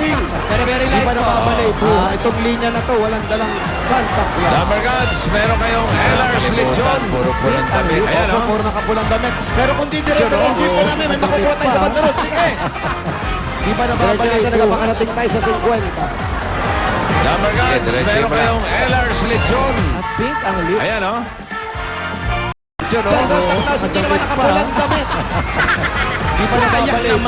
Bossing. Very Di light pa po. nababalik. Itong linya na to, walang dalang Santa Clara. Number Gods, meron kayong LR's Lechon. Puro pulang damit. Ayan, Opo, oh. puro nakapulang damit. Pero kung di dire-diretso pa namin, may makukuha tayo sa bandarot. Sige! Di pa nababalik. Nakapakarating tayo sa 50. Number Gods, meron kayong LR's Lechon. At pink ang lip. Ayan, oh. Lechon, Sa oh. Santa Claus, hindi naman nakapulang damit. Di pa nababalik.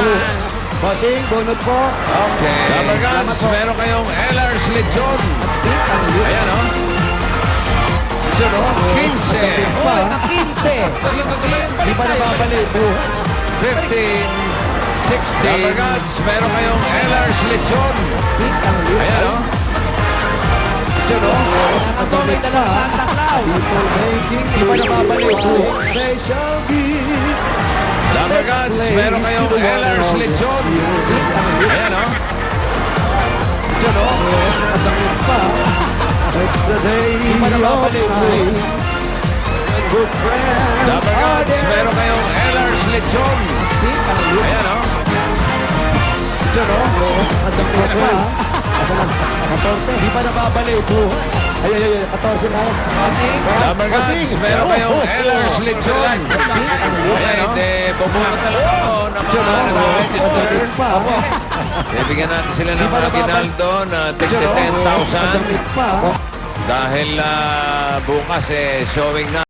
Bossing, bunot po. Okay. Number Gods, meron kayong LR's Lechon. Pink ang lip. Ayan, oh. Lechon, oh. 15. Oy, na 15. Di pa nababalik. 15. 60. Number Gods, meron kayong LR's Lechon. Pink ang lip. Ayan, oh. Lechon, oh. Nakatuloy na lang Santa Claus. People making, di pa nababalik. Special gift. Number Gods, meron kayong LR's Lechon. Ayan, oh. Lechon, oh. Nakadangit pa. It's the day di pa nababalik. Good friends. Number Gods, meron kayong LR's Lechon. Pink ang lip. Ayan, oh. Lechon, oh. Nakadangit pa. Asa na? 14. Di pa nababalik. Ay, 14 na. Bossing. Number Gods, meron kayong LR's Lechon. Pink ang lip. Ayan, hindi. Bubunot na lang ako ng mga register. Pa. Bibigyan natin sila ng Di pa mga nababalik. ginaldo na tigti Nakadangit 10,000. pa. Dahil bukas showing na.